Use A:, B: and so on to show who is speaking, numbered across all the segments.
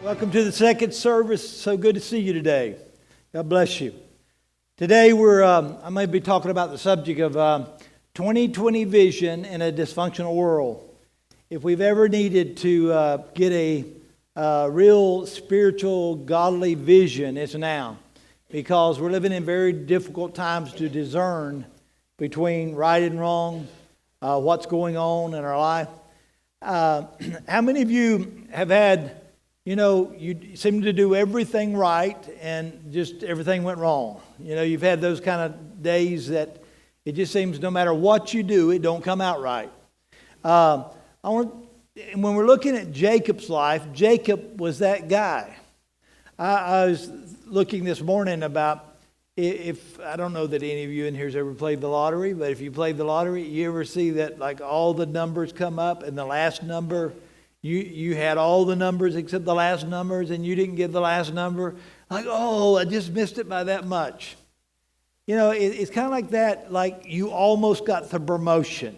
A: Welcome to the second service. So good to see you today. God bless you. Today I may be talking about the subject of 2020 vision in a dysfunctional world. If we've ever needed to get a real spiritual, godly vision, it's now. Because we're living in very difficult times to discern between right and wrong, what's going on in our life. How many of you have had, you seem to do everything right and just everything went wrong? You've had those kind of days that it just seems no matter what you do, it don't come out right. When we're looking at Jacob's life, Jacob was that guy. I was looking this morning about if I don't know that any of you in here has ever played the lottery, but if you played the lottery, you ever see that like all the numbers come up and the last number, you had all the numbers except the last numbers and you didn't get the last number? Like, oh, I just missed it by that much. It's kind of like that, like you almost got the promotion.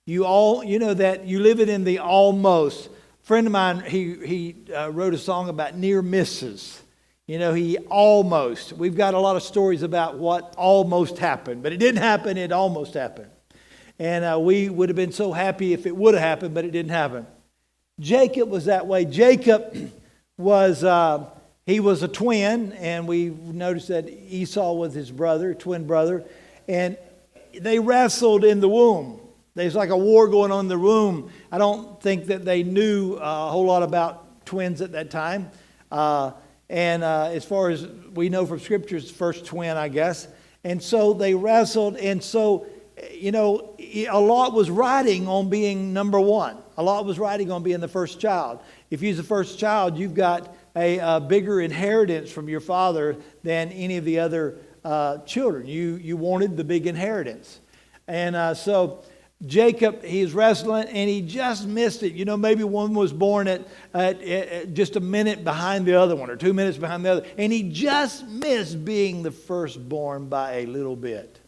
A: That you live it in the almost. A friend of mine, he wrote a song about near misses. He almost. We've got a lot of stories about what almost happened, but it didn't happen. It almost happened. And we would have been so happy if it would have happened, but it didn't happen. Jacob was that way. Jacob was, he was a twin, and we noticed that Esau was his brother, twin brother, and they wrestled in the womb. There's like a war going on in the womb. I don't think that they knew a whole lot about twins at that time. As far as we know from Scripture, it's the first twin, I guess. And so they wrestled. And so, a lot was riding on being number one. A lot was riding on being the first child. If you're the first child, you've got a bigger inheritance from your father than any of the other children. You wanted the big inheritance. And so Jacob, he's wrestling, and he just missed it. Maybe one was born at just a minute behind the other one, or 2 minutes behind the other. And he just missed being the firstborn by a little bit.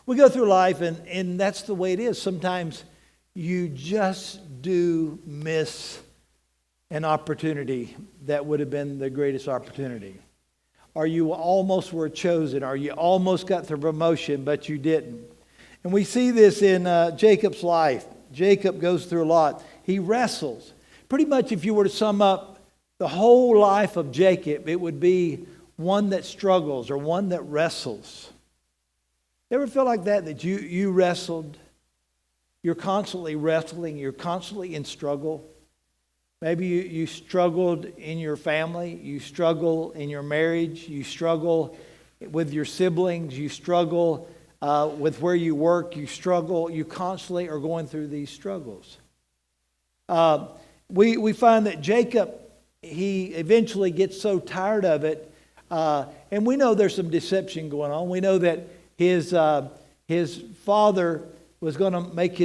A: We go through life, and that's the way it is. Sometimes you just do miss an opportunity that would have been the greatest opportunity. Or you almost were chosen, or you almost got the promotion, but you didn't. And we see this in Jacob's life. Jacob goes through a lot. He wrestles. Pretty much if you were to sum up the whole life of Jacob, it would be one that struggles or one that wrestles. You ever feel like that you wrestled? You're constantly wrestling. You're constantly in struggle. Maybe you struggled in your family. You struggle in your marriage. You struggle with your siblings. You struggle with where you work, you struggle. You constantly are going through these struggles. We find that Jacob, he eventually gets so tired of it, and we know there's some deception going on. We know that his father was going to make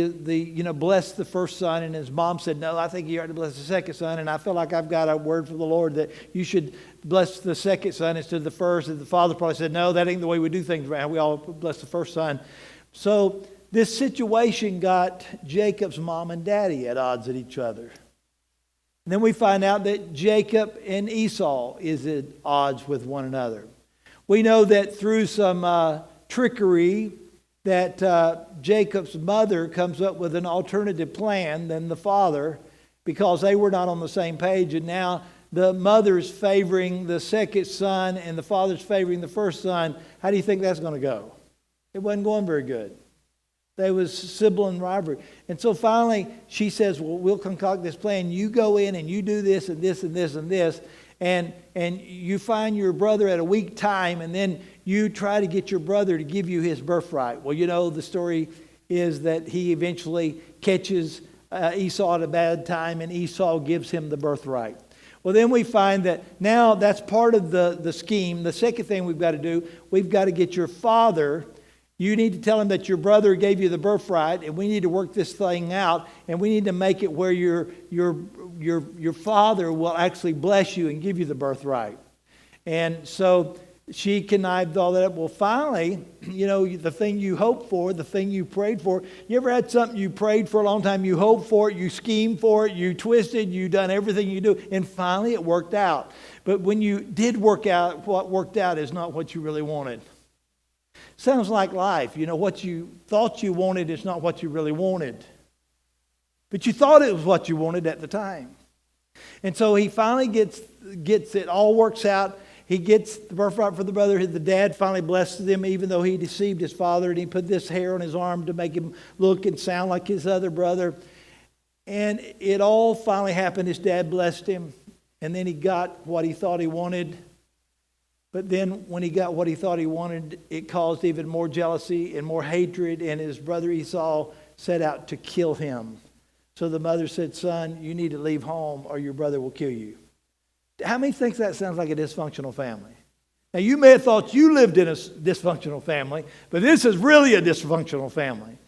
A: bless the first son, and his mom said, "No, I think you ought to bless the second son." And I feel like I've got a word from the Lord that you should bless the second son instead of the first. And the father probably said, "No, that ain't the way we do things around. We all bless the first son." So this situation got Jacob's mom and daddy at odds at each other. And then we find out that Jacob and Esau is at odds with one another. We know that through some trickery that Jacob's mother comes up with an alternative plan than the father, because they were not on the same page. And now the mother's favoring the second son and the father's favoring the first son. How do you think that's going to go? It wasn't going very good. There was sibling rivalry. And so finally she says, "Well, we'll concoct this plan. You go in and you do this and this and this and this. And you find your brother at a weak time, and then you try to get your brother to give you his birthright." Well, the story is that he eventually catches Esau at a bad time, and Esau gives him the birthright. Well, then we find that now that's part of the scheme. The second thing we've got to do, we've got to get your father. You need to tell him that your brother gave you the birthright, and we need to work this thing out, and we need to make it where your father will actually bless you and give you the birthright. And so She connived all that up. Well, finally, the thing you hoped for, the thing you prayed for. You ever had something you prayed for a long time, you hoped for it, you schemed for it, you twisted, you done everything you do, and finally it worked out. But when you did work out, what worked out is not what you really wanted. Sounds like life. What you thought you wanted is not what you really wanted. But you thought it was what you wanted at the time. And so he finally gets it, all works out. He gets the birthright for the brother. The dad finally blesses him, even though he deceived his father, and he put this hair on his arm to make him look and sound like his other brother. And it all finally happened. His dad blessed him, and then he got what he thought he wanted. But then when he got what he thought he wanted, it caused even more jealousy and more hatred, and his brother Esau set out to kill him. So the mother said, "Son, you need to leave home or your brother will kill you." How many think that sounds like a dysfunctional family? Now, you may have thought you lived in a dysfunctional family, but this is really a dysfunctional family.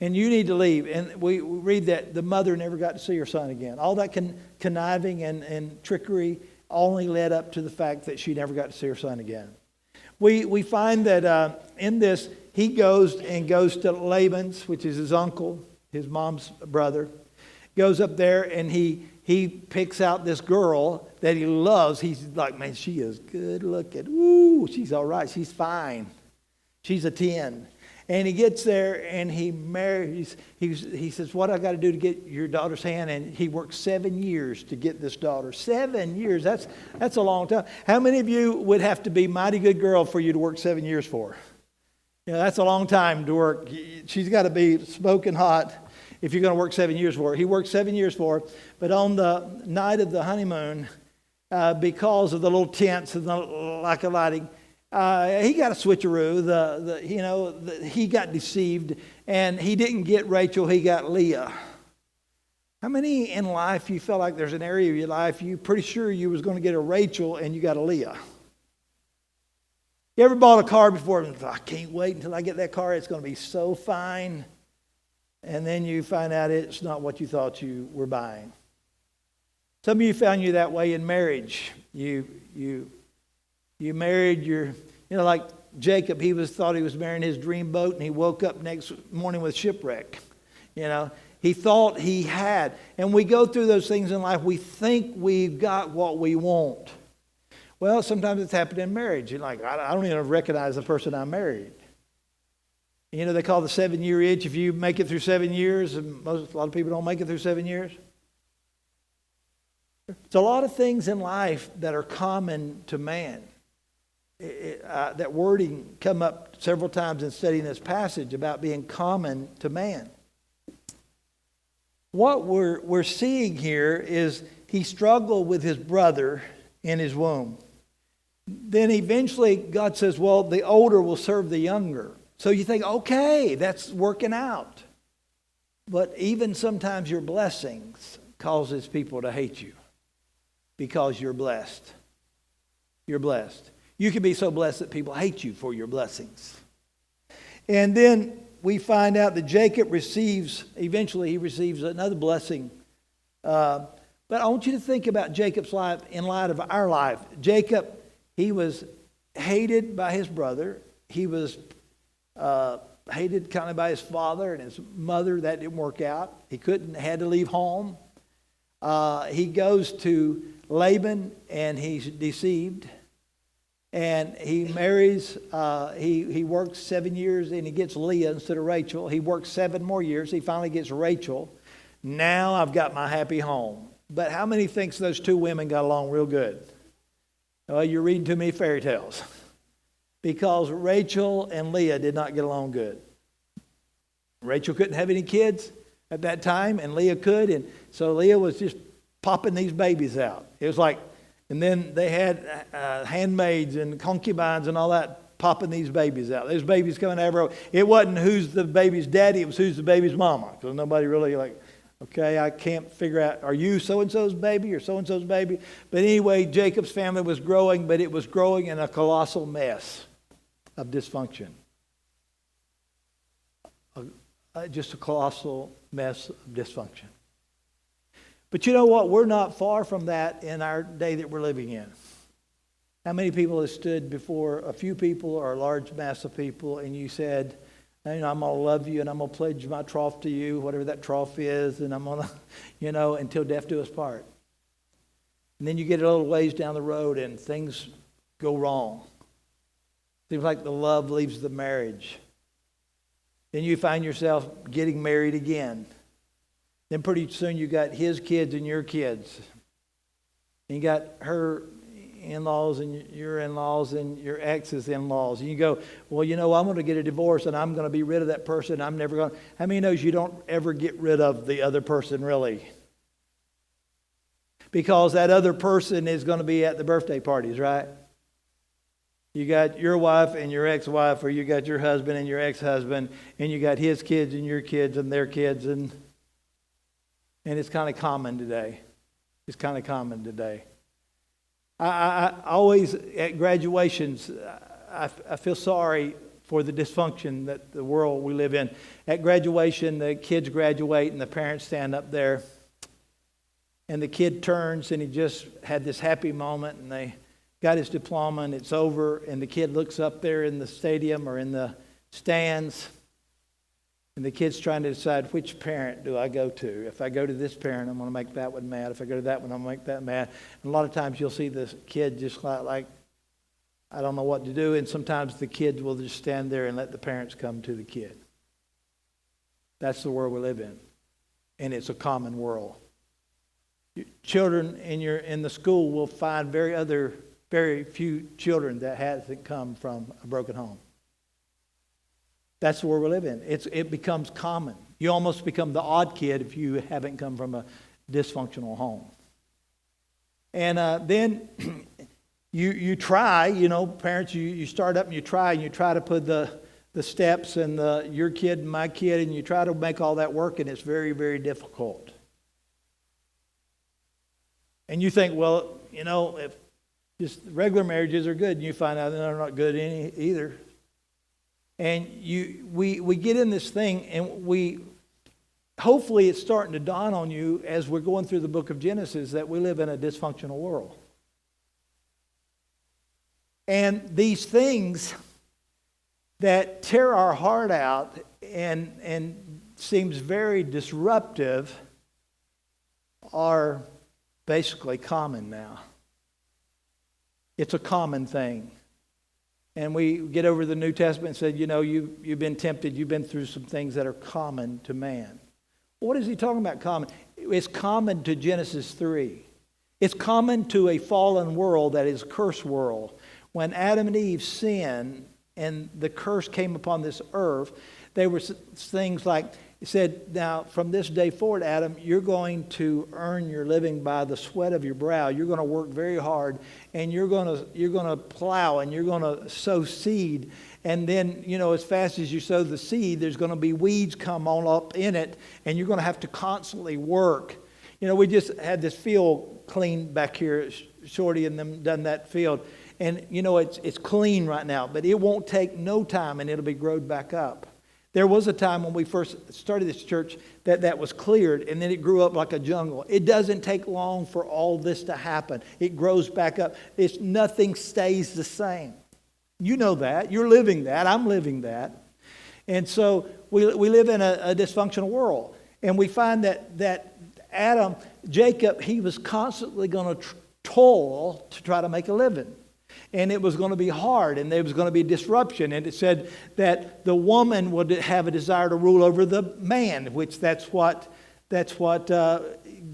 A: And you need to leave. And we read that the mother never got to see her son again. All that conniving and trickery only led up to the fact that she never got to see her son again. We find that in this, he goes to Laban's, which is his uncle, his mom's brother. Goes up there and he picks out this girl that he loves. He's like, man, she is good looking. Ooh, she's all right. She's fine. She's a 10. And he gets there and he marries. He says, what I got to do to get your daughter's hand? And he worked 7 years to get this daughter. 7 years. That's a long time. How many of you would have to be a mighty good girl for you to work 7 years for? That's a long time to work. She's got to be smoking hot if you're going to work 7 years for her. He worked 7 years for her, but on the night of the honeymoon, because of the little tents and the lack of lighting, he got a switcheroo. He got deceived, and he didn't get Rachel. He got Leah. How many in life you felt like there's an area of your life you pretty sure you was going to get a Rachel and you got a Leah? You ever bought a car before and thought, I can't wait until I get that car. It's going to be so fine. And then you find out it's not what you thought you were buying. Some of you found you that way in marriage. You married like Jacob, thought he was marrying his dream boat, and he woke up next morning with shipwreck. He thought he had. And we go through those things in life. We think we've got what we want. Well, sometimes it's happened in marriage. You're like, I don't even recognize the person I married. They call the 7-year itch. If you make it through 7 years, and a lot of people don't make it through 7 years. It's a lot of things in life that are common to man. That wording come up several times in studying this passage about being common to man. What we're seeing here is he struggled with his brother in his womb. Then eventually God says, well, the older will serve the younger. So you think, okay, that's working out. But even sometimes your blessings causes people to hate you because you're blessed. You're blessed. You can be so blessed that people hate you for your blessings. And then we find out that Jacob eventually he receives another blessing. But I want you to think about Jacob's life in light of our life. Jacob, he was hated by his brother. He was hated kind of by his father and his mother. That didn't work out. He had to leave home. He goes to Laban and he's deceived. And he marries, he works 7 years and he gets Leah instead of Rachel. He works 7 more years. He finally gets Rachel. Now I've got my happy home. But how many thinks those two women got along real good? Well, you're reading too many fairy tales. Because Rachel and Leah did not get along good. Rachel couldn't have any kids at that time, and Leah could. And so Leah was just popping these babies out. It was like, and then they had handmaids and concubines and all that popping these babies out. Those babies coming out. It wasn't who's the baby's daddy, it was who's the baby's mama. Because nobody really okay, I can't figure out, are you so-and-so's baby or so-and-so's baby? But anyway, Jacob's family was growing, but it was growing in a colossal mess of dysfunction. Just a colossal mess of dysfunction. But you know what? We're not far from that in our day that we're living in. How many people have stood before a few people or a large mass of people and you said, I'm going to love you and I'm going to pledge my troth to you, whatever that troth is, and I'm going to, until death do us part. And then you get a little ways down the road and things go wrong. Seems like the love leaves the marriage. Then you find yourself getting married again. Then pretty soon you got his kids and your kids. And you got her in-laws and your in-laws and your ex's in-laws. And you go, I'm going to get a divorce and I'm going to be rid of that person. I'm never going to. How many knows you don't ever get rid of the other person really? Because that other person is going to be at the birthday parties, right? You got your wife and your ex-wife, or you got your husband and your ex-husband, and you got his kids and your kids and their kids, and it's kind of common today. It's kind of common today. I always, at graduations, I feel sorry for the dysfunction that the world we live in. At graduation, the kids graduate and the parents stand up there, and the kid turns and he just had this happy moment, and they got his diploma and it's over, and the kid looks up there in the stadium or in the stands, and the kid's trying to decide, which parent do I go to? If I go to this parent, I'm going to make that one mad. If I go to that one, I'm going to make that mad. And a lot of times you'll see this kid just like, I don't know what to do, and sometimes the kids will just stand there and let the parents come to the kid. That's the world we live in, and it's a common world. Children in the school will find very few children that hasn't come from a broken home. That's the world we live in. It becomes common. You almost become the odd kid if you haven't come from a dysfunctional home. And then you try, parents, you start up and you try to put the steps and your kid and my kid, and you try to make all that work, and it's very, very difficult. And you think, if just regular marriages are good, and you find out they're not good either. And we get in this thing, and hopefully it's starting to dawn on you as we're going through the book of Genesis that we live in a dysfunctional world. And these things that tear our heart out and seems very disruptive are basically common now. It's a common thing. And we get over the New Testament and said, you've been tempted, you've been through some things that are common to man. What is he talking about common? It's common to Genesis 3. It's common to a fallen world that is a cursed world. When Adam and Eve sinned and the curse came upon this earth, there were things like, it said, now from this day forward, Adam, you're going to earn your living by the sweat of your brow. You're going to work very hard, and you're going to plow, and you're going to sow seed. And then, as fast as you sow the seed, there's going to be weeds come on up in it, and you're going to have to constantly work. We just had this field cleaned back here, Shorty and them done that field. And, it's clean right now, but it won't take no time, and it'll be growed back up. There was a time when we first started this church that was cleared, and then it grew up like a jungle. It doesn't take long for all this to happen. It grows back up. Nothing stays the same. You know that. You're living that. I'm living that. And so we live in a dysfunctional world. And we find that Jacob, he was constantly going to toil to try to make a living. And it was going to be hard, and there was going to be disruption. And it said that the woman would have a desire to rule over the man, which that's what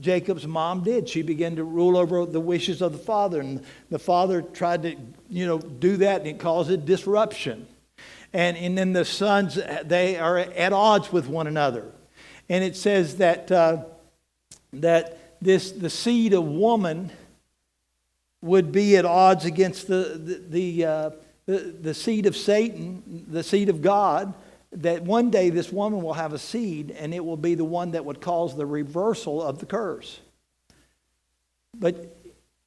A: Jacob's mom did. She began to rule over the wishes of the father, and the father tried to do that, and it caused disruption. And then the sons, they are at odds with one another. And it says that the seed of woman would be at odds against the seed of Satan, the seed of God, that one day this woman will have a seed, and it will be the one that would cause the reversal of the curse. But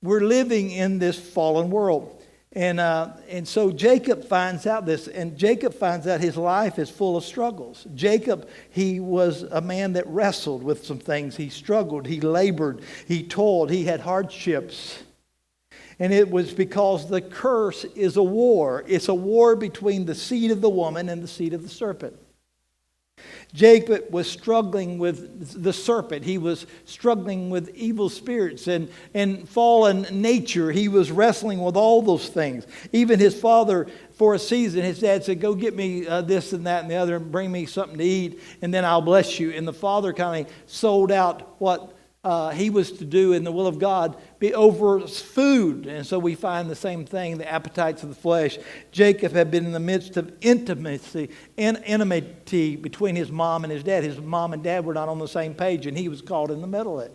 A: we're living in this fallen world. And so Jacob finds out this, and Jacob finds out his life is full of struggles. Jacob, he was a man that wrestled with some things. He struggled, he labored, he toiled, he had hardships. And it was because the curse is a war. It's a war between the seed of the woman and the seed of the serpent. Jacob was struggling with the serpent. He was struggling with evil spirits and fallen nature. He was wrestling with all those things. Even his father, for a season, his dad said, go get me this and that and the other and bring me something to eat and then I'll bless you. And the father kind of sold out what he was to do in the will of God be over food. And so we find the same thing, the appetites of the flesh. Jacob had been in the midst of enmity between his mom and his dad. His mom and dad were not on the same page, and he was caught in the middle of it.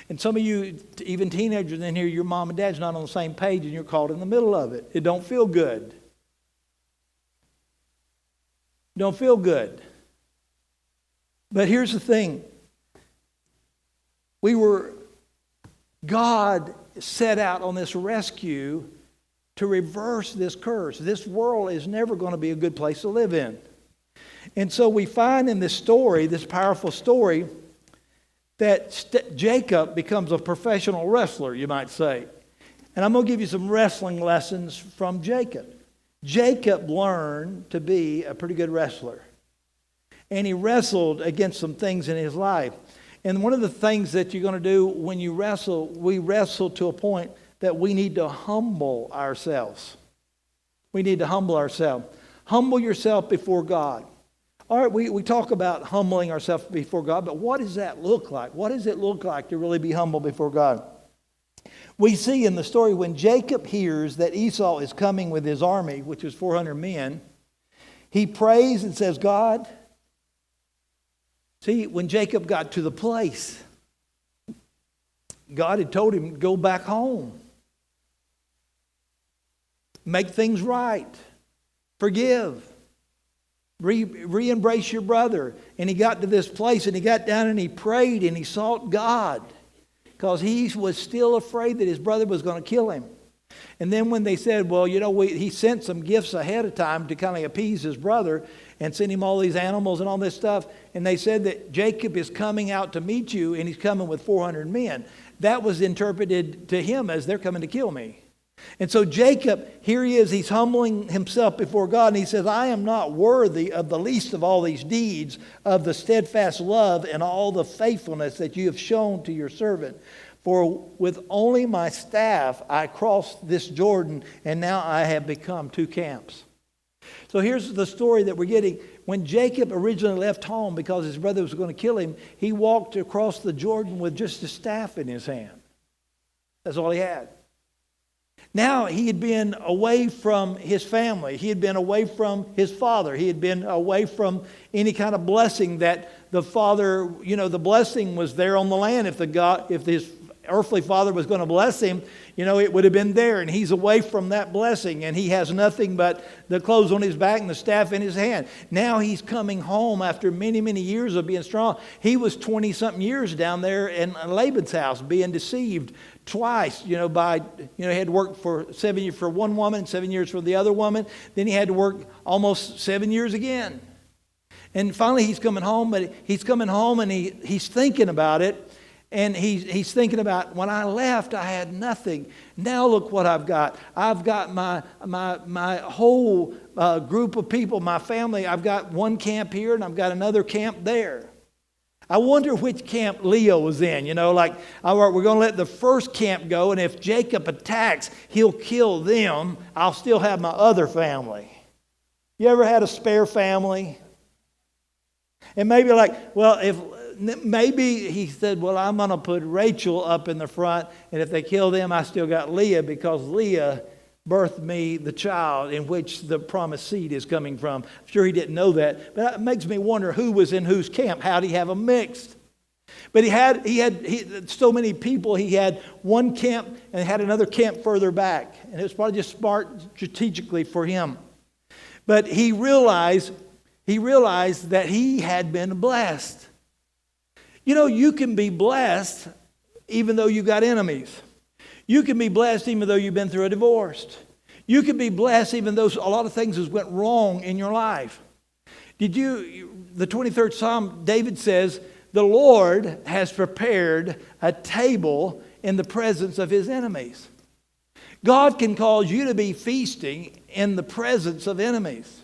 A: And some of you, even teenagers in here, your mom and dad's not on the same page, and you're caught in the middle of it. It don't feel good. Don't feel good. But here's the thing. God set out on this rescue to reverse this curse. This world is never going to be a good place to live in. And so we find in this story, this powerful story, that Jacob becomes a professional wrestler, you might say. And I'm going to give you some wrestling lessons from Jacob. Jacob learned to be a pretty good wrestler. And he wrestled against some things in his life. And one of the things that you're going to do when you wrestle, we wrestle to a point that we need to humble ourselves. We need to humble ourselves. Humble yourself before God. All right, we talk about humbling ourselves before God, but what does that look like? What does it look like to really be humble before God? We see in the story when Jacob hears that Esau is coming with his army, which is 400 men, he prays and says, God, see, when Jacob got to the place, God had told him to go back home. Make things right. Forgive. Re-embrace your brother. And he got to this place and he got down and he prayed and he sought God. Because he was still afraid that his brother was going to kill him. And then when they said, well, he sent some gifts ahead of time to kind of appease his brother and sent him all these animals and all this stuff. And they said that Jacob is coming out to meet you and he's coming with 400 men. That was interpreted to him as they're coming to kill me. And so Jacob, here he is, he's humbling himself before God and he says, I am not worthy of the least of all these deeds of the steadfast love and all the faithfulness that you have shown to your servant. For with only my staff I crossed this Jordan, and now I have become two camps. So here's the story that we're getting. When Jacob originally left home because his brother was going to kill him, he walked across the Jordan with just a staff in his hand. That's all he had. Now he had been away from his family. He had been away from his father. He had been away from any kind of blessing that the father, the blessing was there on the land. If his earthly father was going to bless him, it would have been there. And he's away from that blessing. And he has nothing but the clothes on his back and the staff in his hand. Now he's coming home after many, many years of being strong. He was 20-something years down there in Laban's house being deceived twice, he had to work for 7 years for one woman, 7 years for the other woman. Then he had to work almost 7 years again. And finally he's coming home, but he's coming home and he's thinking about it. And he's thinking about, when I left, I had nothing. Now look what I've got. I've got my whole group of people, my family. I've got one camp here and I've got another camp there. I wonder which camp Leah was in. All right, we're going to let the first camp go, and if Jacob attacks, he'll kill them. I'll still have my other family. You ever had a spare family? And maybe maybe he said, well, I'm going to put Rachel up in the front, and if they kill them, I still got Leah, because Leah birthed me the child in which the promised seed is coming from. I'm sure he didn't know that, but it makes me wonder who was in whose camp. How did he have them mixed? But he had so many people. He had one camp and had another camp further back, and it was probably just smart strategically for him. But he realized that he had been blessed. You can be blessed even though you got enemies. You can be blessed even though you've been through a divorce. You can be blessed even though a lot of things has went wrong in your life. The 23rd Psalm, David says, the Lord has prepared a table in the presence of his enemies. God can cause you to be feasting in the presence of enemies.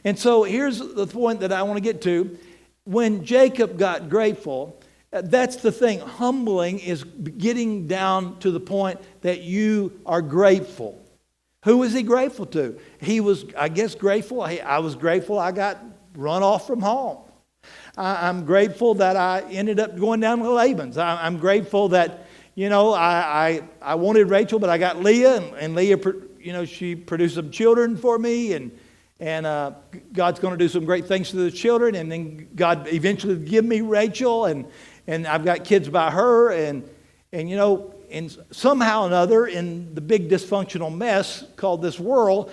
A: And so here's the point that I want to get to. When Jacob got grateful, that's the thing. Humbling is getting down to the point that you are grateful. Who was he grateful to? He was, I guess, grateful. I was grateful I got run off from home. I'm grateful that I ended up going down to Laban's. I'm grateful that, I wanted Rachel, but I got Leah, and Leah, she produced some children for me, and God's going to do some great things to the children, and then God eventually give me Rachel, and I've got kids by her, and somehow or another in the big dysfunctional mess called this world,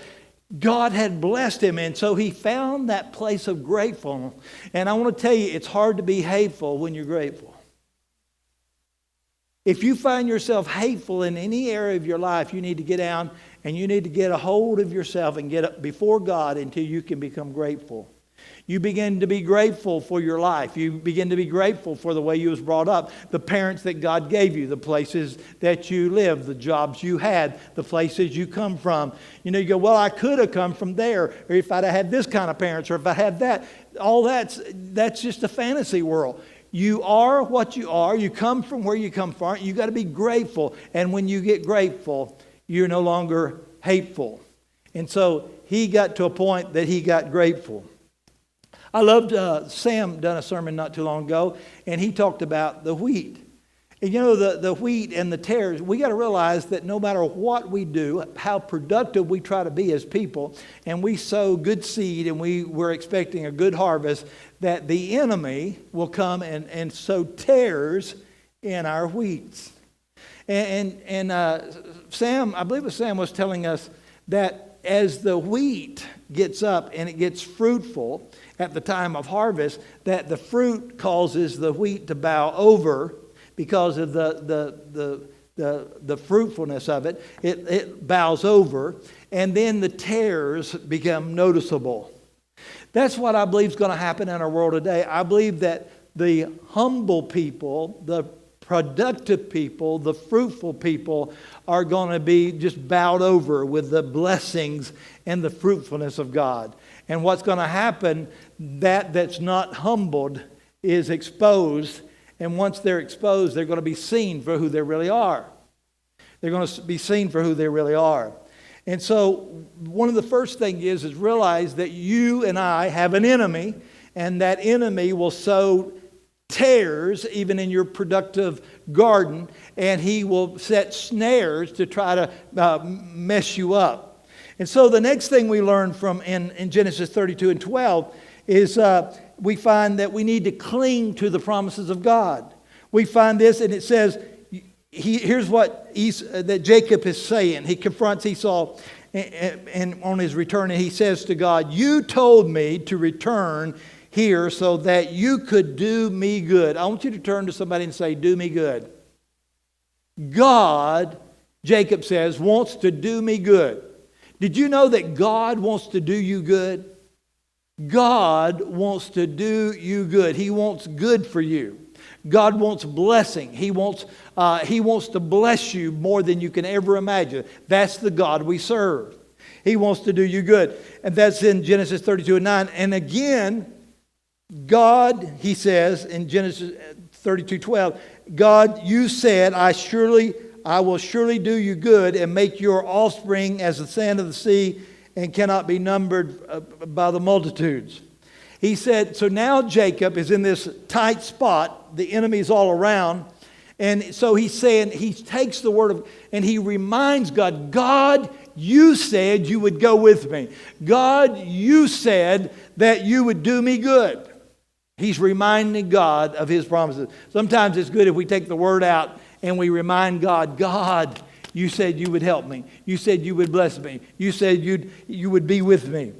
A: God had blessed him, and so he found that place of gratefulness. And I want to tell you, it's hard to be hateful when you're grateful. If you find yourself hateful in any area of your life, you need to get down and you need to get a hold of yourself and get up before God until you can become grateful. You begin to be grateful for your life. You begin to be grateful for the way you was brought up, the parents that God gave you, the places that you live, the jobs you had, the places you come from. You go, well, I could have come from there, or if I'd have had this kind of parents, or if I had that. All that's just a fantasy world. You are what you are. You come from where you come from. You got to be grateful. And when you get grateful, you're no longer hateful. And so he got to a point that he got grateful. I loved Sam done a sermon not too long ago, and he talked about the wheat. And the wheat and the tares, we got to realize that no matter what we do, how productive we try to be as people, and we sow good seed and we're expecting a good harvest, that the enemy will come and sow tares in our wheats. And Sam, I believe it was Sam, was telling us that as the wheat gets up and it gets fruitful at the time of harvest, that the fruit causes the wheat to bow over because of the fruitfulness of it. It bows over, and then the tares become noticeable. That's what I believe is going to happen in our world today. I believe that the humble people, the productive people, the fruitful people are going to be just bowed over with the blessings and the fruitfulness of God. And what's going to happen, that's not humbled is exposed. And once they're exposed, they're going to be seen for who they really are. They're going to be seen for who they really are. And so one of the first things is realize that you and I have an enemy, and that enemy will sow tares even in your productive garden, and he will set snares to try to mess you up. And so the next thing we learn from in Genesis 32 and 12 is we find that we need to cling to the promises of God. We find this, and it says, here's what that Jacob is saying. He confronts Esau and on his return, and he says to God, "You told me to return here so that you could do me good." I want you to turn to somebody and say, "Do me good." God, Jacob says, wants to do me good. Did you know that God wants to do you good? God wants to do you good. He wants good for you. God wants blessing. He wants to bless you more than you can ever imagine. That's the God we serve. He wants to do you good. And that's in Genesis 32 and 9. And again, God, he says in Genesis 32:12, God, you said, I will surely do you good and make your offspring as the sand of the sea and cannot be numbered by the multitudes. He said, so now Jacob is in this tight spot. The enemy's all around. And so he's saying, he takes the word of, and he reminds God, God, you said you would go with me. God, you said that you would do me good. He's reminding God of his promises. Sometimes it's good if we take the word out and we remind God, God, you said you would help me. You said you would bless me. You said you would be with me.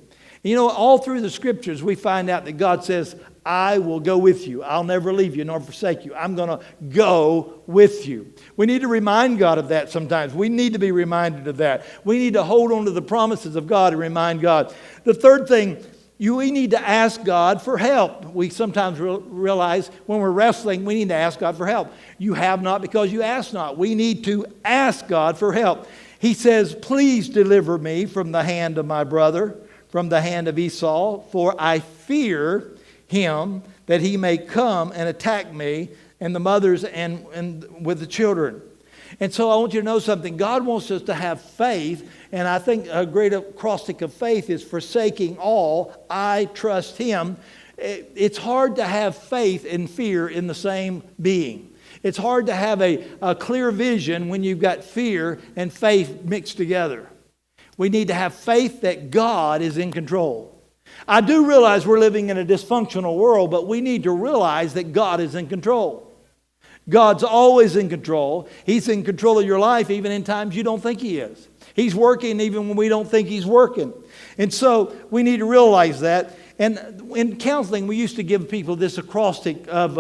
A: You know, all through the scriptures, we find out that God says, I will go with you. I'll never leave you nor forsake you. I'm going to go with you. We need to remind God of that sometimes. We need to be reminded of that. We need to hold on to the promises of God and remind God. The third thing, we need to ask God for help. We sometimes realize when we're wrestling, we need to ask God for help. You have not because you ask not. We need to ask God for help. He says, please deliver me from the hand of my brother, from the hand of Esau, for I fear him that he may come and attack me and the mothers and with the children. And so I want you to know something. God wants us to have faith, and I think a great acrostic of faith is forsaking all, I trust him. It's hard to have faith and fear in the same being. It's hard to have a clear vision when you've got fear and faith mixed together. We need to have faith that God is in control. I do realize we're living in a dysfunctional world, but we need to realize that God is in control. God's always in control. He's in control of your life even in times you don't think He is. He's working even when we don't think He's working. And so we need to realize that. And in counseling, we used to give people this acrostic of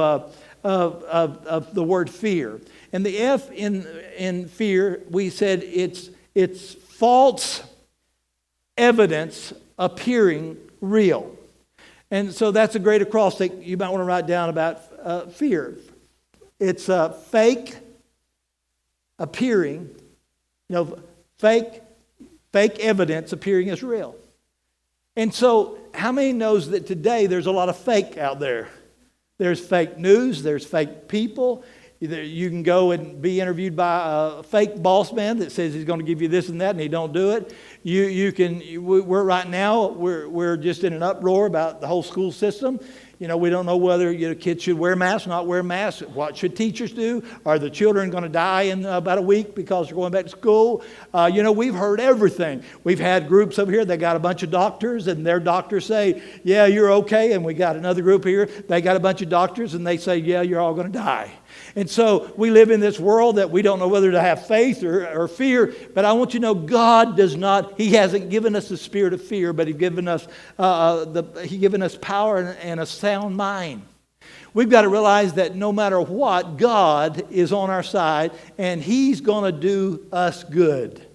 A: the word fear. And the F in fear, we said it's false evidence appearing real. And so that's a great acrostic you might want to write down about fear. It's fake appearing, fake evidence appearing as real. And so how many knows that today there's a lot of fake out there? There's fake news, there's fake people. You can go and be interviewed by a fake boss man that says he's going to give you this and that, and he don't do it. We're right now, we're just in an uproar about the whole school system. We don't know whether kids should wear masks, not wear masks. What should teachers do? Are the children going to die in about a week because they're going back to school? We've heard everything. We've had groups over here that got a bunch of doctors, and their doctors say, yeah, you're okay. And we got another group here, they got a bunch of doctors, and they say, yeah, you're all going to die. And so we live in this world that we don't know whether to have faith or fear. But I want you to know God does not, He hasn't given us the spirit of fear, but He's given us power and a sound mind. We've got to realize that no matter what, God is on our side, and He's going to do us good.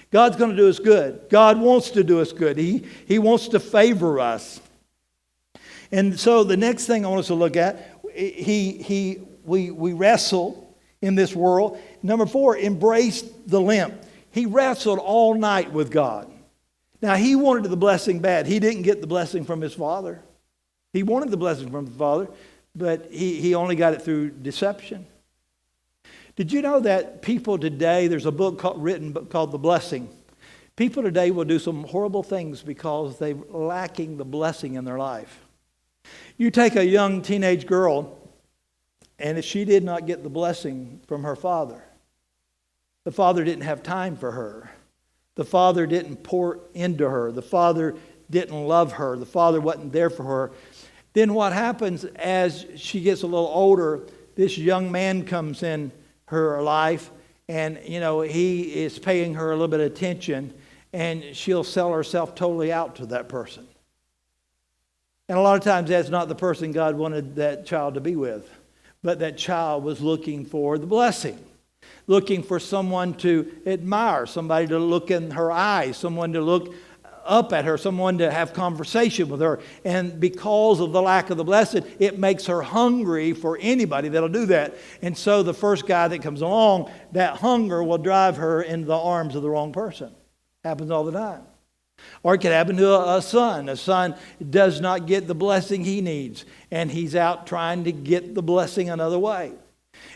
A: God's going to do us good. God wants to do us good. He wants to favor us. And so the next thing I want us to look at, we wrestle in this world. Number 4, embrace the limp. He wrestled all night with God. Now, he wanted the blessing bad. He didn't get the blessing from his father. He wanted the blessing from his father, but he only got it through deception. Did you know that people today, there's a book written called The Blessing. People today will do some horrible things because they're lacking the blessing in their life. You take a young teenage girl, and if she did not get the blessing from her father, the father didn't have time for her. The father didn't pour into her. The father didn't love her. The father wasn't there for her. Then what happens as she gets a little older, this young man comes in her life, and he is paying her a little bit of attention, and she'll sell herself totally out to that person. And a lot of times that's not the person God wanted that child to be with. But that child was looking for the blessing, looking for someone to admire, somebody to look in her eyes, someone to look up at her, someone to have conversation with her. And because of the lack of the blessed, it makes her hungry for anybody that'll do that. And so the first guy that comes along, that hunger will drive her into the arms of the wrong person. Happens all the time. Or it could happen to a son. A son does not get the blessing he needs, and he's out trying to get the blessing another way.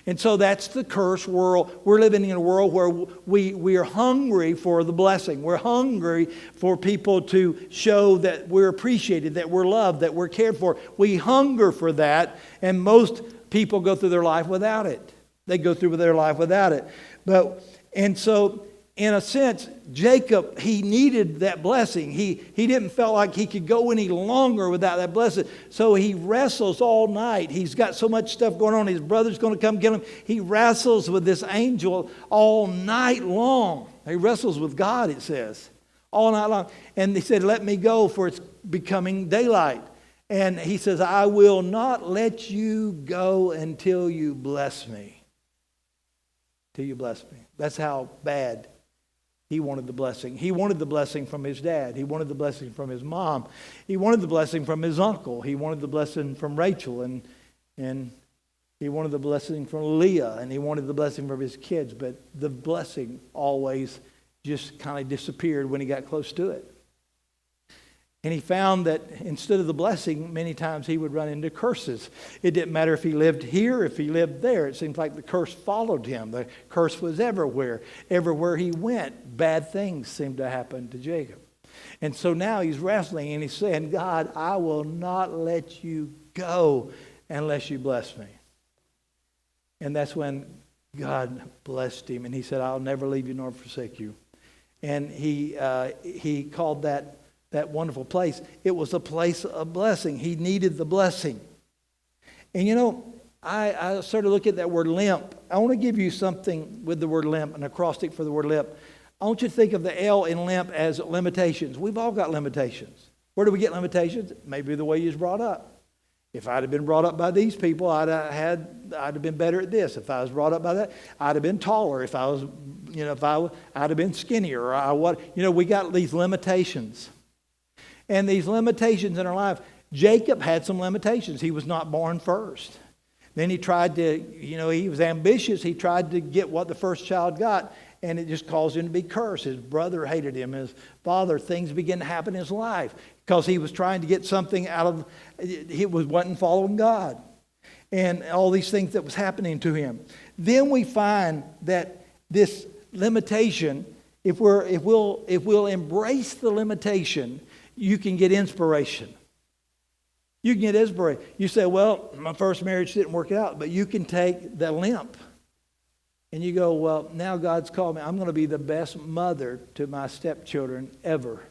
A: And so that's the cursed world. We're living in a world where we are hungry for the blessing. We're hungry for people to show that we're appreciated, that we're loved, that we're cared for. We hunger for that, and most people go through their life without it. They go through their life without it. And so, in a sense, Jacob, he needed that blessing. He didn't feel like he could go any longer without that blessing. So he wrestles all night. He's got so much stuff going on. His brother's going to come get him. He wrestles with this angel all night long. He wrestles with God, it says, all night long. And he said, let me go, for it's becoming daylight. And he says, I will not let you go until you bless me. Till you bless me. That's how bad he wanted the blessing. He wanted the blessing from his dad. He wanted the blessing from his mom. He wanted the blessing from his uncle. He wanted the blessing from Rachel. And he wanted the blessing from Leah. And he wanted the blessing from his kids. But the blessing always just kind of disappeared when he got close to it. And he found that instead of the blessing, many times he would run into curses. It didn't matter if he lived here, if he lived there. It seemed like the curse followed him. The curse was everywhere. Everywhere he went, bad things seemed to happen to Jacob. And so now he's wrestling and he's saying, God, I will not let you go unless you bless me. And that's when God blessed him. And he said, I'll never leave you nor forsake you. And he called that wonderful place. It was a place of blessing. He needed the blessing. And you know, I started looking at that word limp. I want to give you something with the word limp, an acrostic for the word limp. I want you to think of the L in limp as limitations. We've all got limitations. Where do we get limitations? Maybe the way you was brought up. If I'd have been brought up by these people, I'd have been better at this. If I was brought up by that, I'd have been taller. If I was, I'd have been skinnier. We got these limitations. And these limitations in our life, Jacob had some limitations. He was not born first. Then he tried to, he was ambitious. He tried to get what the first child got, and it just caused him to be cursed. His brother hated him. His father, things began to happen in his life because he was trying to get something out of, he wasn't following God. And all these things that was happening to him. Then we find that this limitation, if we'll embrace the limitation, you can get inspiration. You can get inspiration. You say, well, my first marriage didn't work out, but you can take the limp and you go, well, now God's called me. I'm going to be the best mother to my stepchildren ever.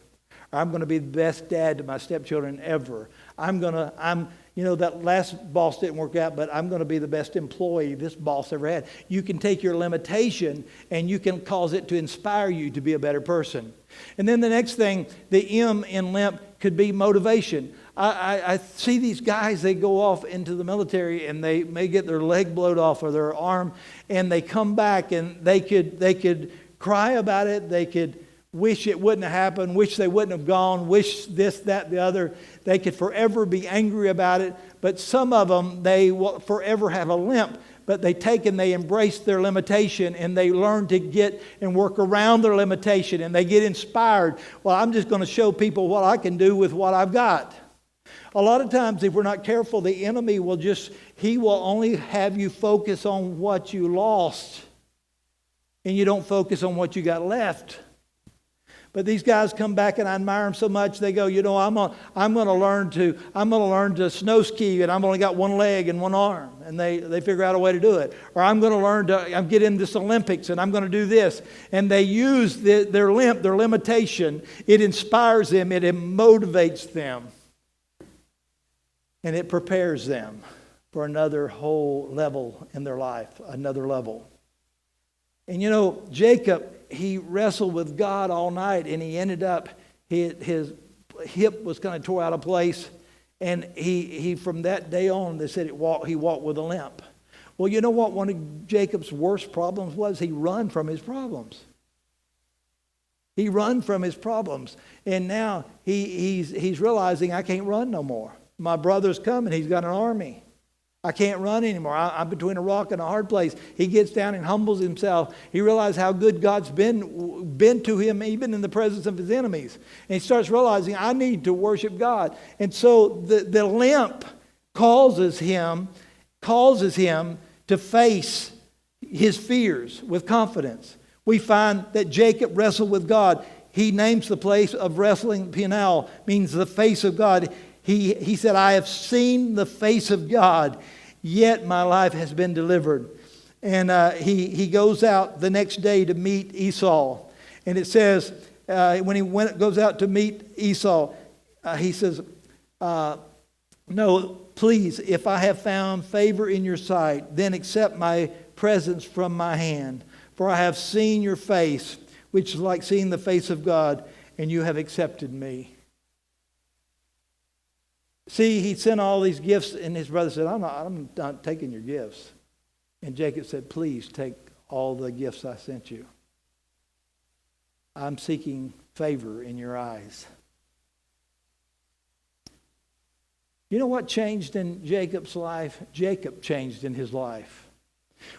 A: Or I'm going to be the best dad to my stepchildren ever. That last boss didn't work out, but I'm going to be the best employee this boss ever had. You can take your limitation and you can cause it to inspire you to be a better person. And then the next thing, the M in limp could be motivation. I see these guys, they go off into the military and they may get their leg blowed off or their arm, and they come back and they could cry about it. They could wish it wouldn't have happened, wish they wouldn't have gone, wish this, that, the other. They could forever be angry about it. But some of them, they will forever have a limp. But they embrace their limitation and they learn to get and work around their limitation, and they get inspired. Well, I'm just going to show people what I can do with what I've got. A lot of times, if we're not careful, the enemy he will only have you focus on what you lost, and you don't focus on what you got left. But these guys come back, and I admire them so much. They go, I'm going to learn to snow ski, and I've only got one leg and one arm, and they figure out a way to do it. Or I'm going to get in this Olympics, and I'm going to do this. And they use their limitation. It inspires them. It motivates them. And it prepares them for another whole level in their life, another level. And Jacob, he wrestled with God all night, and he ended up, his hip was kind of tore out of place, and he from that day on, they said he walked with a limp. Well, you know what one of Jacob's worst problems was? He run from his problems. He run from his problems, and now he's realizing, I can't run no more. My brother's coming. He's got an army. I can't run anymore. I'm between a rock and a hard place. He gets down and humbles himself. He realizes how good God's been to him, even in the presence of his enemies. And he starts realizing, I need to worship God. And so the limp causes him to face his fears with confidence. We find that Jacob wrestled with God. He names the place of wrestling, Peniel, means the face of God. He said, I have seen the face of God, yet my life has been delivered. And he goes out the next day to meet Esau. And it says, when he goes out to meet Esau, he says, no, please, if I have found favor in your sight, then accept my presents from my hand. For I have seen your face, which is like seeing the face of God, and you have accepted me. See, he sent all these gifts, and his brother said, I'm not taking your gifts. And Jacob said, please take all the gifts I sent you. I'm seeking favor in your eyes. You know what changed in Jacob's life? Jacob changed in his life.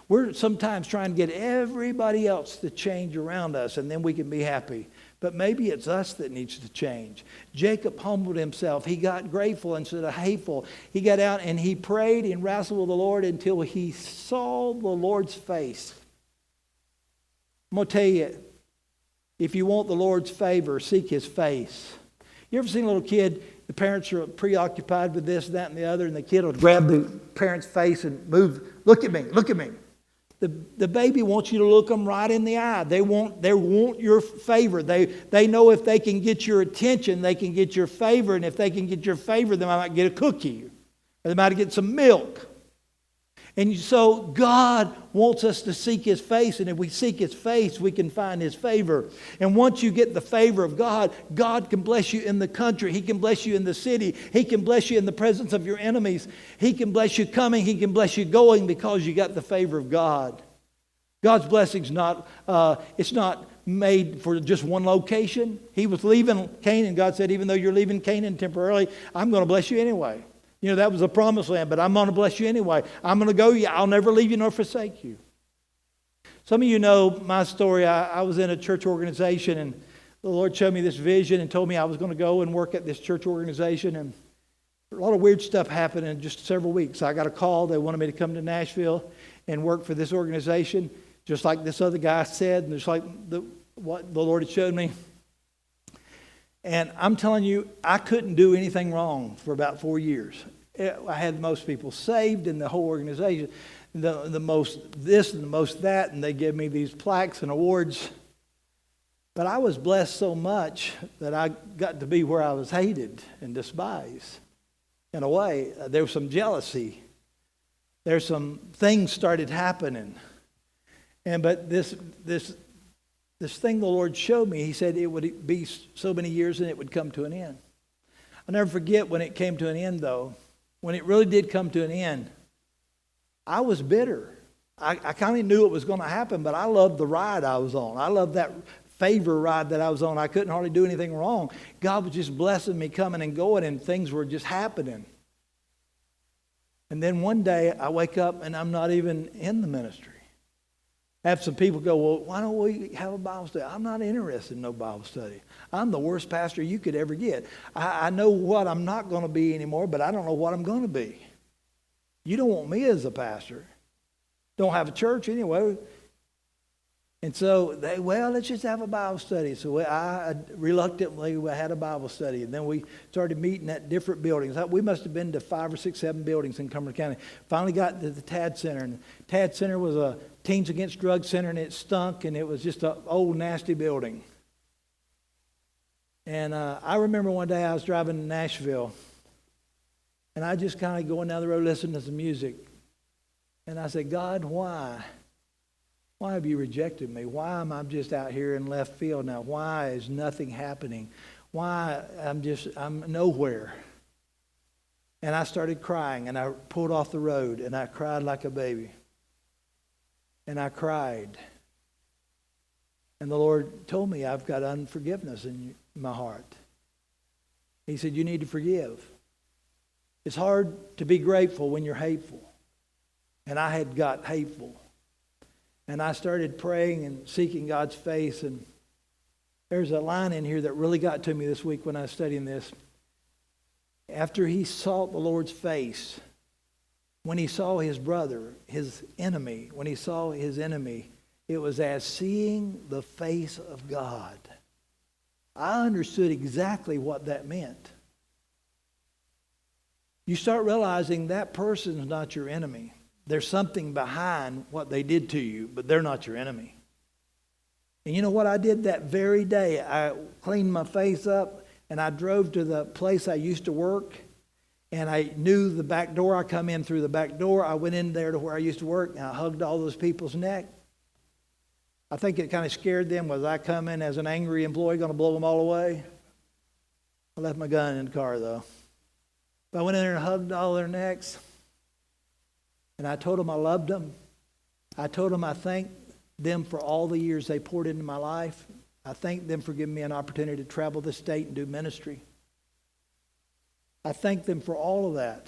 A: We're sometimes trying to get everybody else to change around us, and then we can be happy. But maybe it's us that needs to change. Jacob humbled himself. He got grateful instead of hateful. He got out and he prayed and wrestled with the Lord until he saw the Lord's face. I'm going to tell you, if you want the Lord's favor, seek his face. You ever seen a little kid, the parents are preoccupied with this, that, and the other, and the kid will grab the parent's face and move, look at me, look at me. The baby wants you to look them right in the eye. They want your favor. They know if they can get your attention, they can get your favor. And if they can get your favor, they might get a cookie. Or they might get some milk. And so God wants us to seek his face. And if we seek his face, we can find his favor. And once you get the favor of God, God can bless you in the country. He can bless you in the city. He can bless you in the presence of your enemies. He can bless you coming. He can bless you going because you got the favor of God. God's blessing's it's not made for just one location. He was leaving Canaan. God said, even though you're leaving Canaan temporarily, I'm going to bless you anyway. You know, that was a promised land, but I'm going to bless you anyway. I'm going to go. I'll never leave you nor forsake you. Some of you know my story. I was in a church organization, and the Lord showed me this vision and told me I was going to go and work at this church organization. And a lot of weird stuff happened in just several weeks. I got a call. They wanted me to come to Nashville and work for this organization, just like this other guy said, and just like what the Lord had showed me. And I'm telling you, I couldn't do anything wrong for about 4 years. I had most people saved in the whole organization, the most this and the most that, and they gave me these plaques and awards. But I was blessed so much that I got to be where I was hated and despised. In a way, there was some jealousy. There's some things started happening. But this thing the Lord showed me, he said it would be so many years and it would come to an end. I'll never forget when it came to an end, though. When it really did come to an end, I was bitter. I kind of knew it was going to happen, but I loved the ride I was on. I loved that favor ride that I was on. I couldn't hardly do anything wrong. God was just blessing me coming and going, and things were just happening. And then one day I wake up and I'm not even in the ministry. I have some people go, well, why don't we have a Bible study? I'm not interested in no Bible study. I'm the worst pastor you could ever get. I know what I'm not going to be anymore, but I don't know what I'm going to be. You don't want me as a pastor. Don't have a church anyway. And so let's just have a Bible study. So I reluctantly had a Bible study. And then we started meeting at different buildings. We must have been to 5 or 6, 7 buildings in Cumberland County. Finally got to the TAD Center. And the TAD Center was a Teens Against Drugs Center, and it stunk, and it was just an old, nasty building. And I remember one day I was driving to Nashville, and I just kind of going down the road listening to some music. And I said, God, why? Why have you rejected me? Why am I just out here in left field now? Why is nothing happening? Why I'm nowhere? And I started crying, and I pulled off the road, and I cried like a baby. And I cried. And the Lord told me I've got unforgiveness in my heart. He said, you need to forgive. It's hard to be grateful when you're hateful. And I had got hateful. And I started praying and seeking God's face. And there's a line in here that really got to me this week when I was studying this. After he sought the Lord's face, when he saw his brother, his enemy, when he saw his enemy, it was as seeing the face of God. I understood exactly what that meant. You start realizing that person's not your enemy. There's something behind what they did to you, but they're not your enemy. And you know what I did that very day? I cleaned my face up and I drove to the place I used to work. And I knew the back door. I come in through the back door. I went in there to where I used to work, and I hugged all those people's neck. I think it kind of scared them. Was I coming as an angry employee going to blow them all away? I left my gun in the car, though. But I went in there and hugged all their necks. And I told them I loved them. I told them I thanked them for all the years they poured into my life. I thanked them for giving me an opportunity to travel the state and do ministry. I thank them for all of that.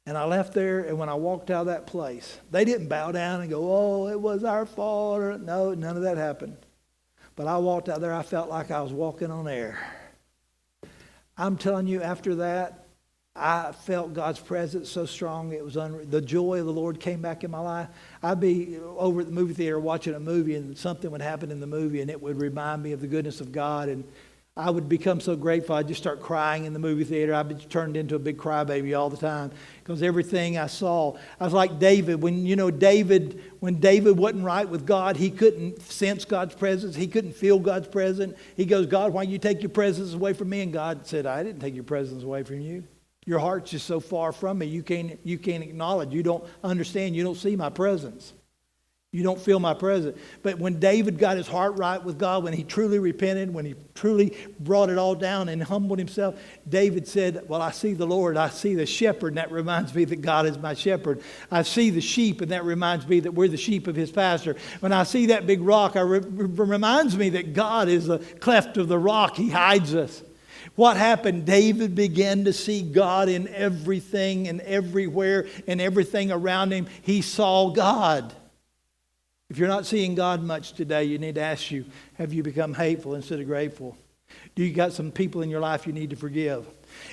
A: And I left there, and when I walked out of that place, they didn't bow down and go, oh, it was our fault. Or, no, none of that happened. But I walked out there, I felt like I was walking on air. I'm telling you, after that, I felt God's presence so strong. It was the joy of the Lord came back in my life. I'd be over at the movie theater watching a movie, and something would happen in the movie, and it would remind me of the goodness of God. And I would become so grateful. I'd just start crying in the movie theater. I'd be turned into a big crybaby all the time because everything I saw. I was like David. When David wasn't right with God, he couldn't sense God's presence. He couldn't feel God's presence. He goes, God, why you take your presence away from me? And God said, I didn't take your presence away from you. Your heart's just so far from me. You can't acknowledge. You don't understand. You don't see my presence. You don't feel my presence. But when David got his heart right with God, when he truly repented, when he truly brought it all down and humbled himself, David said, well, I see the Lord. I see the shepherd, and that reminds me that God is my shepherd. I see the sheep, and that reminds me that we're the sheep of his pasture. When I see that big rock, it reminds me that God is the cleft of the rock. He hides us. What happened? David began to see God in everything and everywhere and everything around him. He saw God. If you're not seeing God much today, you need to ask you, have you become hateful instead of grateful? Do you got some people in your life you need to forgive?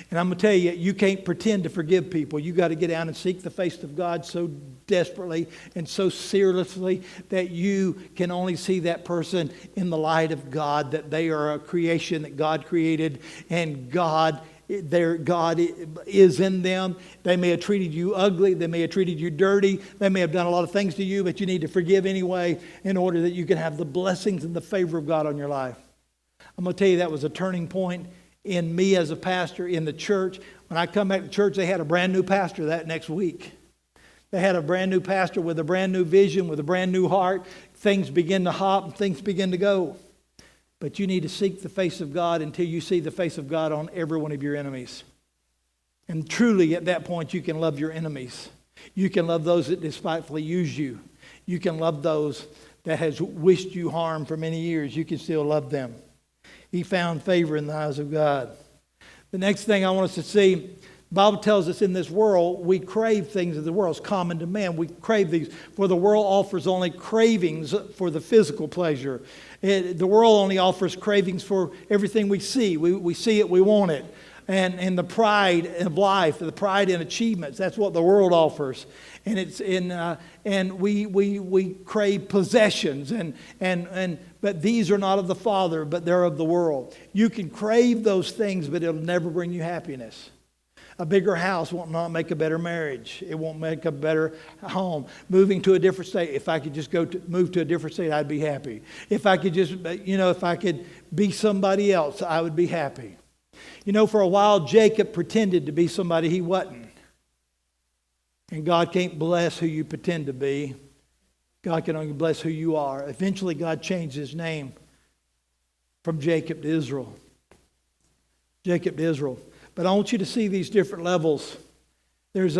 A: And I'm going to tell you, you can't pretend to forgive people. You got to get down and seek the face of God so desperately and so seriously that you can only see that person in the light of God, that they are a creation that God created, and God is in them. They may have treated you ugly. They may have treated you dirty. They may have done a lot of things to you, but you need to forgive anyway in order that you can have the blessings and the favor of God on your life. I'm going to tell you that was a turning point in me as a pastor in the church. When I come back to church, they had a brand new pastor that next week. They had a brand new pastor with a brand new vision, with a brand new heart. Things begin to hop and things begin to go. But you need to seek the face of God until you see the face of God on every one of your enemies. And truly at that point you can love your enemies. You can love those that despitefully use you. You can love those that has wished you harm for many years. You can still love them. He found favor in the eyes of God. The next thing I want us to see, the Bible tells us in this world, we crave things of the world. It's common to man. We crave these. For the world offers only cravings for the physical pleasure. The world only offers cravings for everything we see. We see it, we want it. And the pride of life, the pride in achievements, that's what the world offers. And it's and we crave possessions but these are not of the Father, but they're of the world. You can crave those things, but it'll never bring you happiness. A bigger house won't not make a better marriage. It won't make a better home. Moving to a different state. If I could just move to a different state, I'd be happy. If I could if I could be somebody else, I would be happy. For a while, Jacob pretended to be somebody he wasn't. And God can't bless who you pretend to be. God can only bless who you are. Eventually, God changed his name from Jacob to Israel. Jacob to Israel. But I want you to see these different levels. There's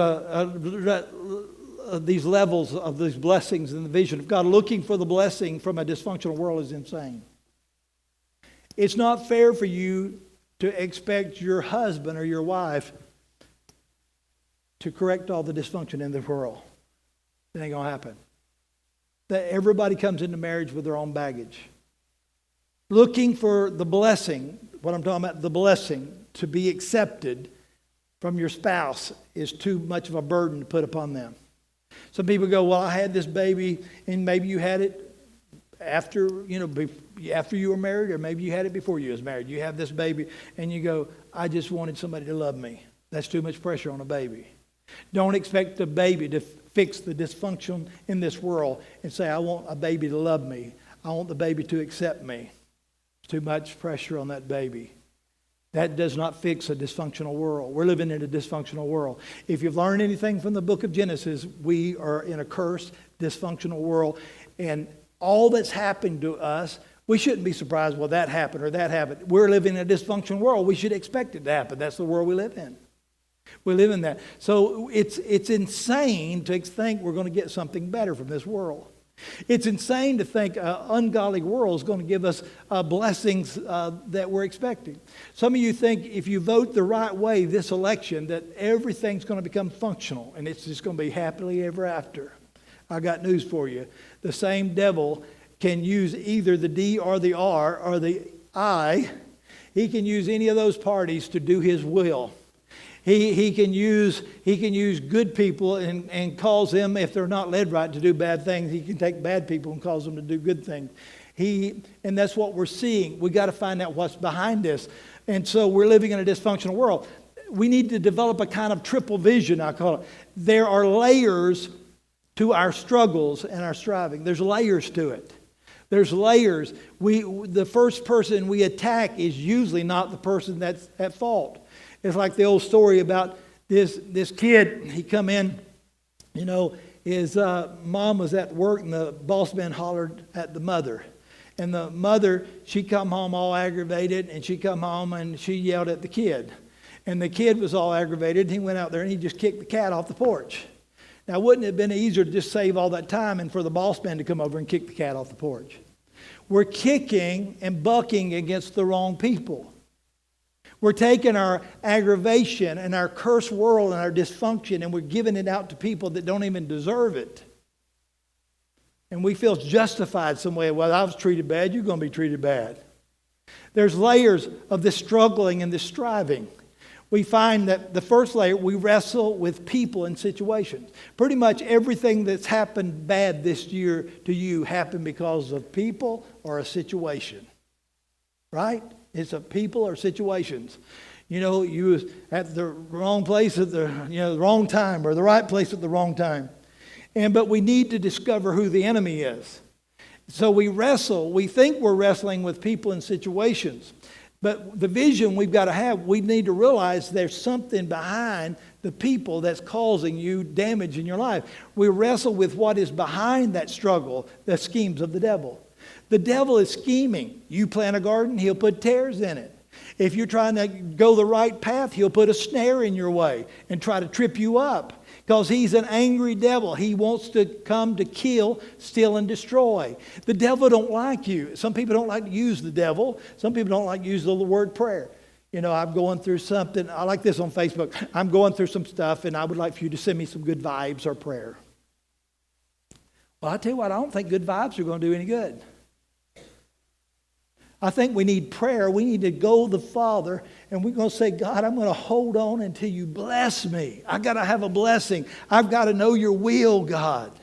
A: these levels of these blessings in the vision of God. Looking for the blessing from a dysfunctional world is insane. It's not fair for you to expect your husband or your wife to correct all the dysfunction in the world. It ain't going to happen. That everybody comes into marriage with their own baggage. Looking for the blessing, what I'm talking about, the blessing to be accepted from your spouse is too much of a burden to put upon them. Some people go, well, I had this baby, and maybe you had it after you were married, or maybe you had it before you was married. You have this baby, and you go, I just wanted somebody to love me. That's too much pressure on a baby. Don't expect the baby to fix the dysfunction in this world and say, I want a baby to love me. I want the baby to accept me. It's too much pressure on that baby. That does not fix a dysfunctional world. We're living in a dysfunctional world. If you've learned anything from the book of Genesis, we are in a cursed, dysfunctional world. And all that's happened to us, we shouldn't be surprised, well, that happened or that happened. We're living in a dysfunctional world. We should expect it to happen. That's the world we live in. We live in that. So it's insane to think we're going to get something better from this world. It's insane to think an ungodly world is going to give us blessings that we're expecting. Some of you think if you vote the right way this election that everything's going to become functional and it's just going to be happily ever after. I got news for you. The same devil can use either the D or the R or the I. He can use any of those parties to do his will. He can use good people and cause them, if they're not led right, to do bad things. He can take bad people and cause them to do good things. And that's what we're seeing. We got to find out what's behind this. And so we're living in a dysfunctional world. We need to develop a kind of triple vision, I call it. There are layers to our struggles and our striving. There's layers to it. There's layers. The first person we attack is usually not the person that's at fault. It's like the old story about this kid. He come in, his mom was at work and the boss man hollered at the mother. And the mother, she come home all aggravated and she come home and she yelled at the kid. And the kid was all aggravated. He went out there and he just kicked the cat off the porch. Now, wouldn't it have been easier to just save all that time and for the boss man to come over and kick the cat off the porch? We're kicking and bucking against the wrong people. We're taking our aggravation and our cursed world and our dysfunction and we're giving it out to people that don't even deserve it. And we feel justified some way. Well, I was treated bad, you're going to be treated bad. There's layers of this struggling and this striving. We find that the first layer, we wrestle with people and situations. Pretty much everything that's happened bad this year to you happened because of people or a situation. Right? It's a people or situations. You was at the wrong place at the wrong time or the right place at the wrong time. But we need to discover who the enemy is. So we wrestle. We think we're wrestling with people and situations. But the vision we've got to have, we need to realize there's something behind the people that's causing you damage in your life. We wrestle with what is behind that struggle, the schemes of the devil. The devil is scheming. You plant a garden, he'll put tares in it. If you're trying to go the right path, he'll put a snare in your way and try to trip you up. Because he's an angry devil. He wants to come to kill, steal, and destroy. The devil don't like you. Some people don't like to use the devil. Some people don't like to use the word prayer. I'm going through something. I like this on Facebook. I'm going through some stuff, and I would like for you to send me some good vibes or prayer. Well, I tell you what, I don't think good vibes are going to do any good. I think we need prayer. We need to go to the Father and we're going to say, God, I'm going to hold on until you bless me. I got to have a blessing. I've got to know your will, God.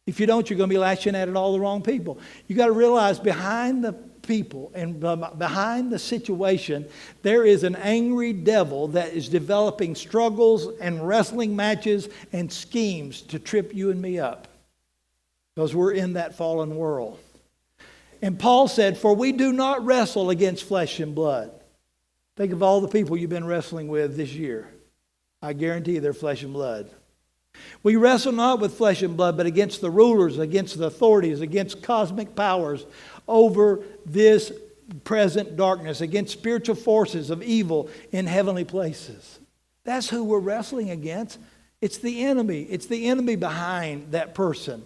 A: If you don't, you're going to be lashing at all the wrong people. You got to realize behind the people and behind the situation, there is an angry devil that is developing struggles and wrestling matches and schemes to trip you and me up. Because we're in that fallen world. And Paul said, for we do not wrestle against flesh and blood. Think of all the people you've been wrestling with this year. I guarantee they're flesh and blood. We wrestle not with flesh and blood, but against the rulers, against the authorities, against cosmic powers over this present darkness, against spiritual forces of evil in heavenly places. That's who we're wrestling against. It's the enemy. It's the enemy behind that person.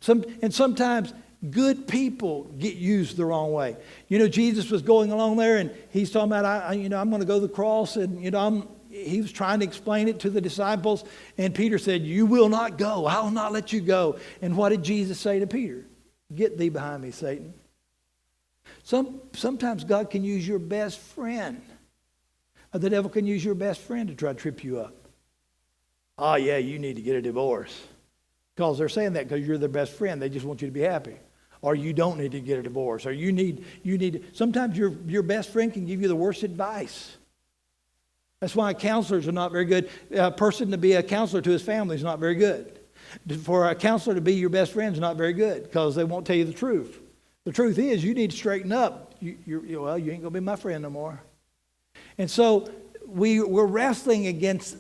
A: And sometimes good people get used the wrong way. Jesus was going along there and he's talking about, I'm going to go to the cross and, he was trying to explain it to the disciples. And Peter said, you will not go. I will not let you go. And what did Jesus say to Peter? Get thee behind me, Satan. Sometimes God can use your best friend. The devil can use your best friend to try to trip you up. Oh, yeah, you need to get a divorce. Because they're saying that because you're their best friend. They just want you to be happy. Or you don't need to get a divorce. Or you need. Sometimes your best friend can give you the worst advice. That's why counselors are not very good. A person to be a counselor to his family is not very good. For a counselor to be your best friend is not very good because they won't tell you the truth. The truth is you need to straighten up. You ain't going to be my friend no more. And so we're wrestling against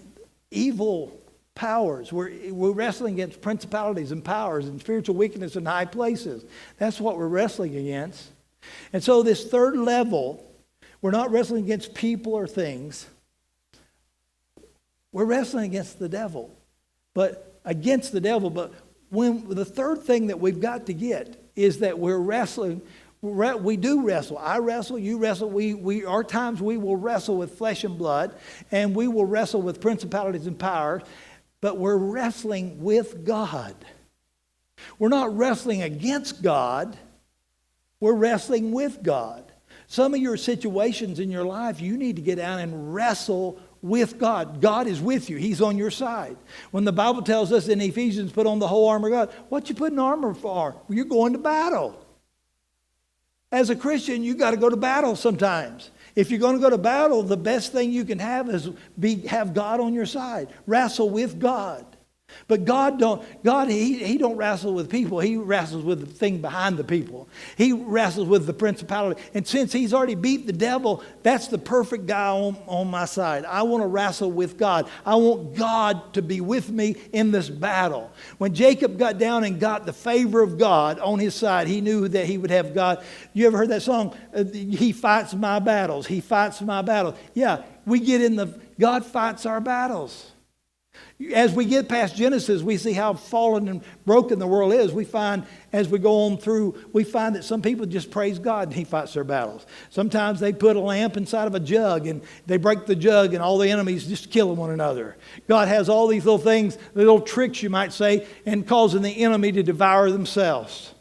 A: evil powers. We're wrestling against principalities and powers and spiritual weakness in high places. That's what we're wrestling against. And so this third level, we're not wrestling against people or things. We're wrestling against the devil. But the third thing that we've got to get is that we're wrestling. We do wrestle. I wrestle, you wrestle. We are times we will wrestle with flesh and blood, and we will wrestle with principalities and powers, but we're wrestling with God. We're not wrestling against God. We're wrestling with God. Some of your situations in your life, you need to get down and wrestle with God. God is with you. He's on your side. When the Bible tells us in Ephesians, put on the whole armor of God, what you putting armor for? You're going to battle. As a Christian, you got to go to battle sometimes. If you're going to go to battle, the best thing you can have is have God on your side. Wrestle with God. But God he don't wrestle with people. He wrestles with the thing behind the people. He wrestles with the principality. And since he's already beat the devil, that's the perfect guy on my side. I want to wrestle with God. I want God to be with me in this battle. When Jacob got down and got the favor of God on his side, he knew that he would have God. You ever heard that song? He fights my battles. He fights my battles. Yeah, God fights our battles. As we get past Genesis, we see how fallen and broken the world is. We find, as we go on through, we find that some people just praise God and he fights their battles. Sometimes they put a lamp inside of a jug and they break the jug and all the enemies just killing one another. God has all these little things, little tricks you might say, and causing the enemy to devour themselves.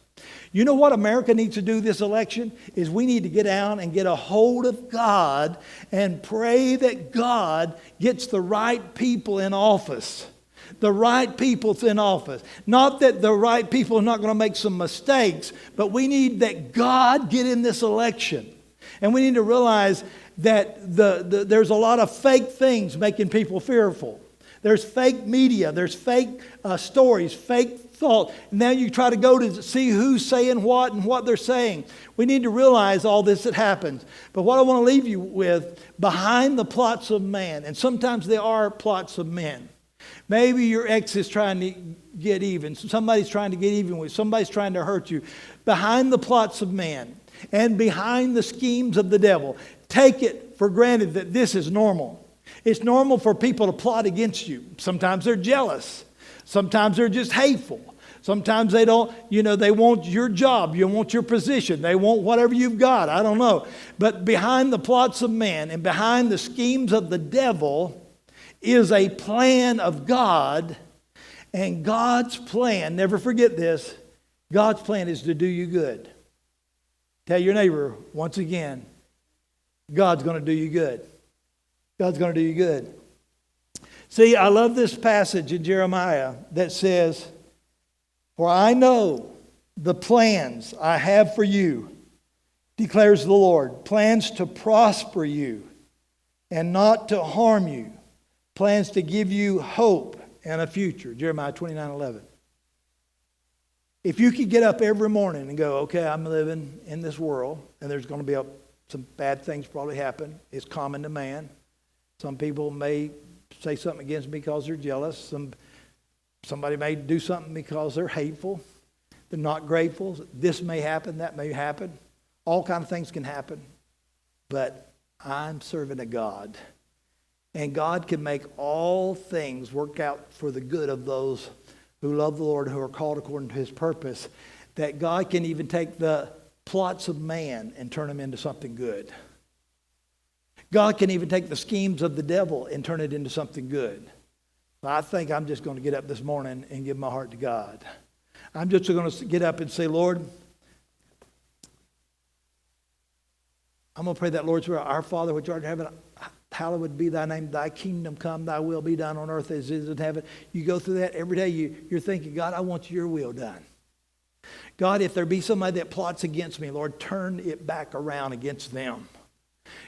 A: You know what America needs to do this election? Is we need to get down and get a hold of God and pray that God gets the right people in office. The right people in office. Not that the right people are not going to make some mistakes, but we need that God get in this election. And we need to realize that there's a lot of fake things making people fearful. There's fake media. There's fake stories, fake thought. Now you try to go to see who's saying what and what they're saying. We need to realize all this that happens. But what I want to leave you with, behind the plots of man, and sometimes there are plots of men. Maybe your ex is trying to get even. Somebody's trying to get even with you. Somebody's trying to hurt you. Behind the plots of man and behind the schemes of the devil, take it for granted that this is normal. It's normal for people to plot against you. Sometimes they're jealous. Sometimes they're just hateful. Sometimes they don't, they want your job. You want your position. They want whatever you've got. I don't know. But behind the plots of man and behind the schemes of the devil is a plan of God. And God's plan, never forget this, God's plan is to do you good. Tell your neighbor, once again, God's going to do you good. God's going to do you good. See, I love this passage in Jeremiah that says, "For I know the plans I have for you, declares the Lord, plans to prosper you and not to harm you, plans to give you hope and a future." Jeremiah 29:11. If you could get up every morning and go, okay, I'm living in this world, and there's going to be some bad things probably happen. It's common to man. Some people may say something against me because they're jealous. Somebody may do something because they're hateful. They're not grateful. This may happen, that may happen. All kinds of things can happen. But I'm serving a God. And God can make all things work out for the good of those who love the Lord, who are called according to his purpose. That God can even take the plots of man and turn them into something good. God can even take the schemes of the devil and turn it into something good. I think I'm just going to get up this morning and give my heart to God. I'm just going to get up and say, Lord, I'm going to pray that Lord's Prayer. Our Father which art in heaven, hallowed be thy name. Thy kingdom come, thy will be done on earth as it is in heaven. You go through that every day. You're thinking, God, I want your will done. God, if there be somebody that plots against me, Lord, turn it back around against them.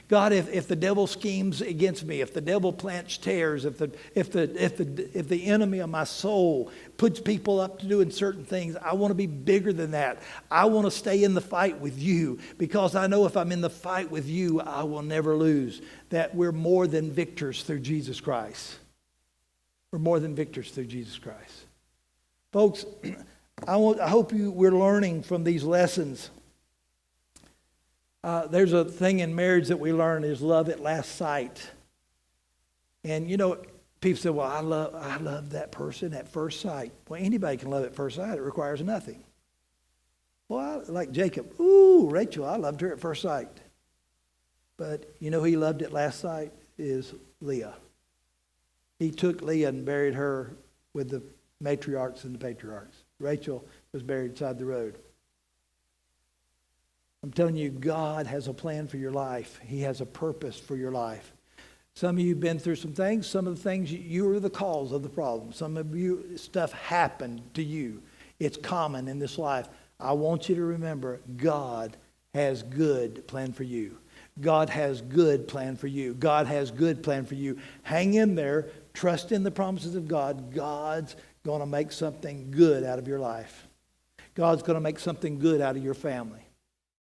A: God, if the devil schemes against me, if the devil plants tares, if the enemy of my soul puts people up to doing certain things, I want to be bigger than that. I want to stay in the fight with you, because I know if I'm in the fight with you, I will never lose. That we're more than victors through Jesus Christ. We're more than victors through Jesus Christ. Folks, I hope we're learning from these lessons. There's a thing in marriage that we learn is love at last sight. And People say, well, I love that person at first sight. Well, anybody can love at first sight. It requires nothing. Well, like Jacob. Ooh, Rachel, I loved her at first sight. But you know who he loved at last sight is Leah. He took Leah and buried her with the matriarchs and the patriarchs. Rachel was buried beside the road. I'm telling you, God has a plan for your life. He has a purpose for your life. Some of you have been through some things. Some of the things, you are the cause of the problem. Some of you, stuff happened to you. It's common in this life. I want you to remember, God has good plan for you. God has good plan for you. God has good plan for you. Hang in there. Trust in the promises of God. God's going to make something good out of your life. God's going to make something good out of your family.